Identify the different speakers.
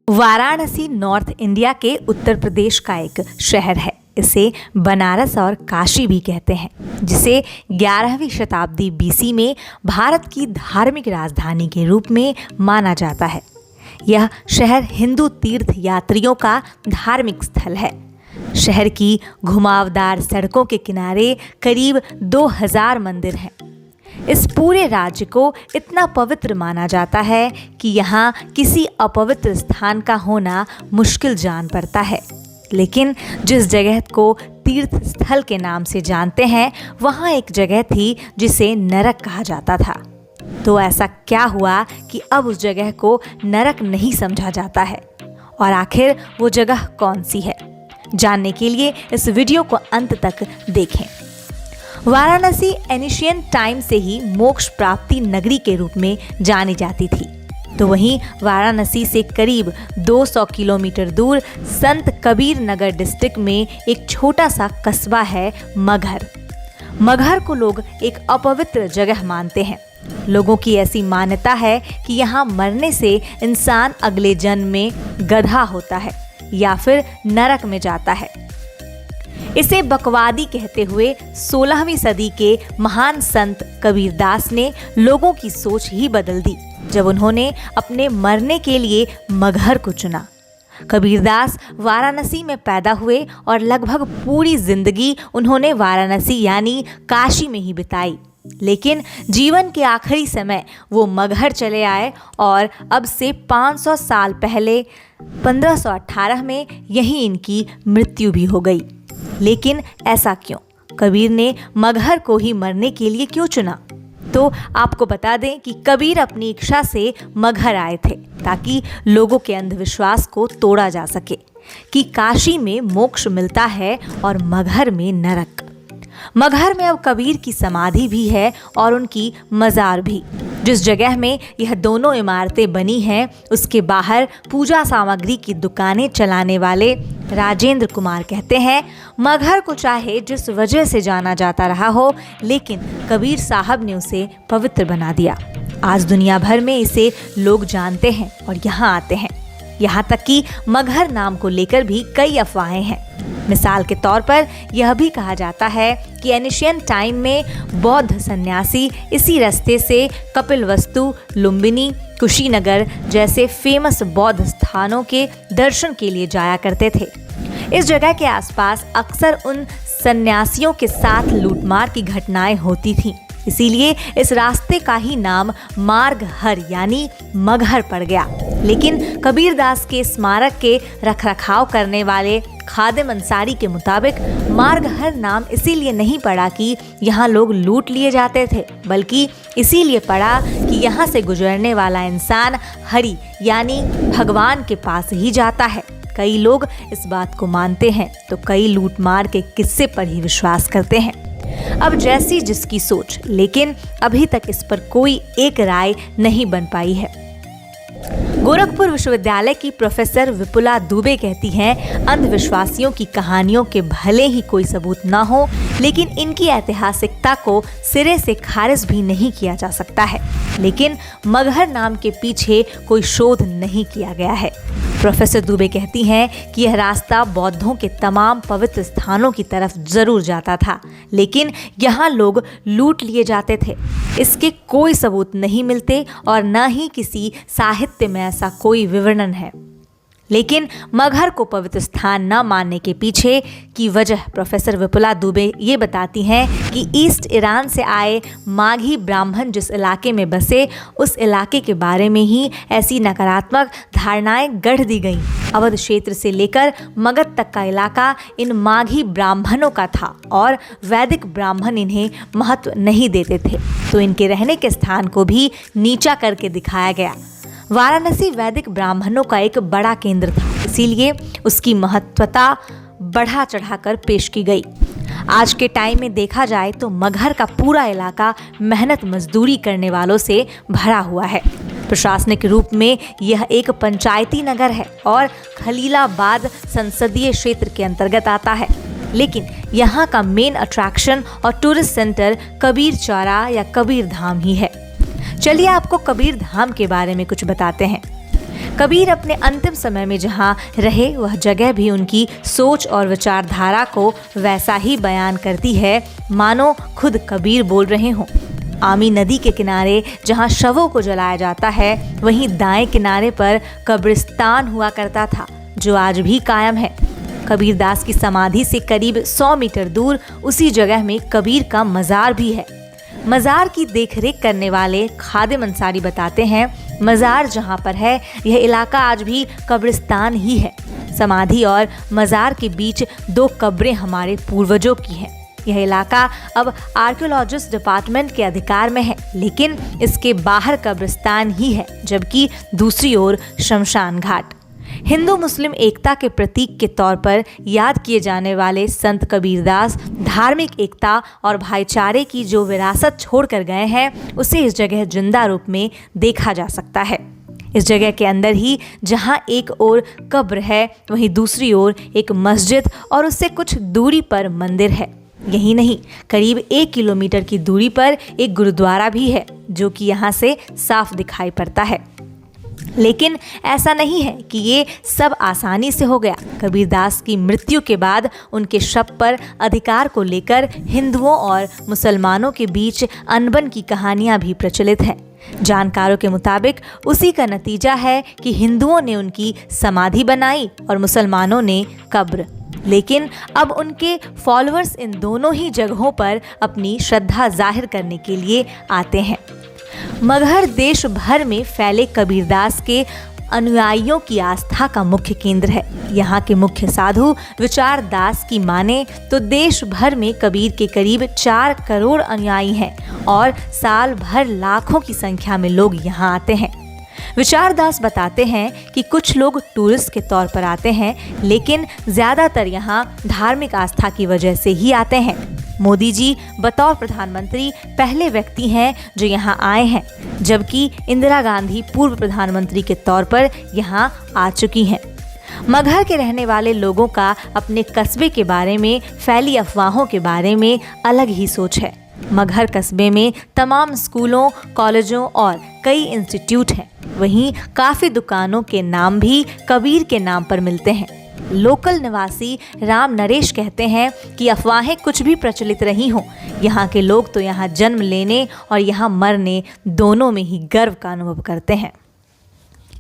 Speaker 1: Varanasi north India के उत्तर प्रदेश का एक शहर है। इसे बनारस और काशी भी कहते हैं, जिसे 11वीं शताब्दी बीसी में भारत की धार्मिक राजधानी के रूप में माना जाता है। यह शहर हिंदू तीर्थ यात्रियों का धार्मिक स्थल है। शहर की घुमावदार सड़कों के किनारे करीब 2000 मंदिर हैं। इस पूरे राज्य को इतना पवित्र माना जाता है कि यहाँ किसी अपवित्र स्थान का होना मुश्किल जान पड़ता है। लेकिन जिस जगह को तीर्थ स्थल के नाम से जानते हैं, वहाँ एक जगह थी जिसे नरक कहा जाता था। तो ऐसा क्या हुआ कि अब उस जगह को नरक नहीं समझा जाता है, और आखिर वो जगह कौन सी है? जानने के लिए इस वीडियो को अंत तक देखें। वाराणसी एंशिएंट टाइम से ही मोक्ष प्राप्ति नगरी के रूप में जानी जाती थी। तो वहीं वाराणसी से करीब 200 किलोमीटर दूर संत कबीर नगर डिस्ट्रिक्ट में एक छोटा सा कस्बा है मगहर। मगहर को लोग एक अपवित्र जगह मानते हैं। लोगों की ऐसी मान्यता है कि यहाँ मरने से इंसान अगले जन्म में गधा होता है या फिर नरक में जाता है। इसे बकवादी कहते हुए 16वीं सदी के महान संत कबीरदास ने लोगों की सोच ही बदल दी जब उन्होंने अपने मरने के लिए मगहर को चुना। कबीरदास वाराणसी में पैदा हुए और लगभग पूरी जिंदगी उन्होंने वाराणसी यानी काशी में ही बिताई। लेकिन जीवन के आखिरी समय वो मगहर चले आए और अब से 500 साल पहले 1518 में यहीं इनकी मृत्यु भी हो गई। लेकिन ऐसा क्यों? कबीर ने मगहर को ही मरने के लिए क्यों चुना? तो आपको बता दें कि कबीर अपनी इच्छा से मगहर आए थे ताकि लोगों के अंधविश्वास को तोड़ा जा सके कि काशी में मोक्ष मिलता है और मगहर में नरक। मगहर में अब कबीर की समाधि भी है और उनकी मज़ार भी। जिस जगह में यह दोनों इमारतें बनी हैं, उसके बाहर पूजा सामग्री की दुकानें चलाने वाले राजेंद्र कुमार कहते हैं, मगहर को चाहे जिस वजह से जाना जाता रहा हो, लेकिन कबीर साहब ने उसे पवित्र बना दिया। आज दुनिया भर में इसे लोग जानते हैं और यहाँ आते हैं। यहाँ तक कि मगहर नाम को लेकर भी कई अफवाहें हैं। मिसाल के तौर पर यह भी कहा जाता है कि एंशिएंट टाइम में बौद्ध सन्यासी इसी रास्ते से कपिलवस्तु, लुम्बिनी, कुशीनगर जैसे फेमस बौद्ध स्थानों के दर्शन के लिए जाया करते थे। इस जगह के आसपास अक्सर उन सन्यासियों के साथ लूटमार की घटनाएं होती थीं। इसीलिए इस रास्ते का ही नाम मार्गहर यानी मगहर पड़ गया। लेकिन कबीरदास के स्मारक के रखरखाव करने वाले खादिम अंसारी के मुताबिक मार्गहर नाम इसीलिए नहीं पड़ा कि यहाँ लोग लूट लिए जाते थे, बल्कि इसीलिए पड़ा कि यहाँ से गुजरने वाला इंसान हरि यानी भगवान के पास ही जाता है। कई लोग इस बात को मानते हैं तो कई लूटमार के किस्से पर ही विश्वास करते हैं। अब जैसी जिसकी सोच, लेकिन अभी तक इस पर कोई एक राय नहीं बन पाई है। गोरखपुर विश्वविद्यालय की प्रोफेसर विपुला दुबे कहती हैं, अंधविश्वासियों की कहानियों के भले ही कोई सबूत ना हो, लेकिन इनकी ऐतिहासिकता को सिरे से खारिज भी नहीं किया जा सकता है। लेकिन मगहर नाम के पीछे कोई शोध नहीं किया गया है। प्रोफेसर दुबे कहती हैं कि यह रास्ता बौद्धों के तमाम पवित्र स्थानों की तरफ जरूर जाता था, लेकिन यहाँ लोग लूट लिए जाते थे। इसके कोई सबूत नहीं मिलते और न ही किसी साहित्य में ऐसा कोई विवरण है। लेकिन मगहर को पवित्र स्थान न मानने के पीछे की वजह प्रोफेसर विपुला दुबे ये बताती हैं कि ईस्ट ईरान से आए माघी ब्राह्मण जिस इलाके में बसे, उस इलाके के बारे में ही ऐसी नकारात्मक धारणाएं गढ़ दी गईं। अवध क्षेत्र से लेकर मगध तक का इलाका इन माघी ब्राह्मणों का था और वैदिक ब्राह्मण इन्हें महत्व नहीं देते थे, तो इनके रहने के स्थान को भी नीचा करके दिखाया गया। वाराणसी वैदिक ब्राह्मणों का एक बड़ा केंद्र था, इसीलिए उसकी महत्वता बढ़ा चढ़ाकर पेश की गई। आज के टाइम में देखा जाए तो मगहर का पूरा इलाका मेहनत मजदूरी करने वालों से भरा हुआ है। प्रशासनिक रूप में यह एक पंचायती नगर है और खलीलाबाद संसदीय क्षेत्र के अंतर्गत आता है। लेकिन यहाँ का मेन अट्रैक्शन और टूरिस्ट सेंटर कबीर चौरा या कबीर धाम ही है। चलिए आपको कबीर धाम के बारे में कुछ बताते हैं। कबीर अपने अंतिम समय में जहाँ रहे वह जगह भी उनकी सोच और विचारधारा को वैसा ही बयान करती है मानो खुद कबीर बोल रहे हों। आमी नदी के किनारे जहाँ शवों को जलाया जाता है वहीं दाएं किनारे पर कब्रिस्तान हुआ करता था, जो आज भी कायम है। कबीरदास की समाधि से करीब 100 मीटर दूर उसी जगह में कबीर का मज़ार भी है। मज़ार की देखरेख करने वाले खादिम अंसारी बताते हैं, मज़ार जहाँ पर है यह इलाका आज भी कब्रिस्तान ही है। समाधि और मज़ार के बीच 2 कब्रें हमारे पूर्वजों की हैं। यह इलाका अब आर्कियोलॉजिस्ट डिपार्टमेंट के अधिकार में है, लेकिन इसके बाहर कब्रिस्तान ही है, जबकि दूसरी ओर शमशान घाट। हिंदू मुस्लिम एकता के प्रतीक के तौर पर याद किए जाने वाले संत कबीरदास धार्मिक एकता और भाईचारे की जो विरासत छोड़कर गए हैं, उसे इस जगह जिंदा रूप में देखा जा सकता है। इस जगह के अंदर ही जहां एक ओर कब्र है, वहीं दूसरी ओर एक मस्जिद और उससे कुछ दूरी पर मंदिर है। यही नहीं, करीब 1 किलोमीटर की दूरी पर एक गुरुद्वारा भी है, जो कि यहाँ से साफ दिखाई पड़ता है। लेकिन ऐसा नहीं है कि ये सब आसानी से हो गया। कबीरदास की मृत्यु के बाद उनके शव पर अधिकार को लेकर हिंदुओं और मुसलमानों के बीच अनबन की कहानियां भी प्रचलित हैं। जानकारों के मुताबिक उसी का नतीजा है कि हिंदुओं ने उनकी समाधि बनाई और मुसलमानों ने कब्र। लेकिन अब उनके फॉलोअर्स इन दोनों ही जगहों पर अपनी श्रद्धा जाहिर करने के लिए आते हैं। मगहर देश भर में फैले कबीरदास के अनुयायियों की आस्था का मुख्य केंद्र है। यहाँ के मुख्य साधु विचारदास की माने तो देश भर में कबीर के करीब 4 करोड़ अनुयायी हैं और साल भर लाखों की संख्या में लोग यहाँ आते हैं। विचारदास बताते हैं कि कुछ लोग टूरिस्ट के तौर पर आते हैं, लेकिन ज़्यादातर यहाँ धार्मिक आस्था की वजह से ही आते हैं। मोदी जी बतौर प्रधानमंत्री पहले व्यक्ति हैं जो यहाँ आए हैं, जबकि इंदिरा गांधी पूर्व प्रधानमंत्री के तौर पर यहाँ आ चुकी हैं। मगहर के रहने वाले लोगों का अपने कस्बे के बारे में फैली अफवाहों के बारे में अलग ही सोच है। मगहर कस्बे में तमाम स्कूलों, कॉलेजों और कई इंस्टीट्यूट हैं। वहीं काफ़ी दुकानों के नाम भी कबीर के नाम पर मिलते हैं। लोकल निवासी राम नरेश कहते हैं कि अफवाहें कुछ भी प्रचलित रही हों, यहाँ के लोग तो यहाँ जन्म लेने और यहाँ मरने दोनों में ही गर्व का अनुभव करते हैं।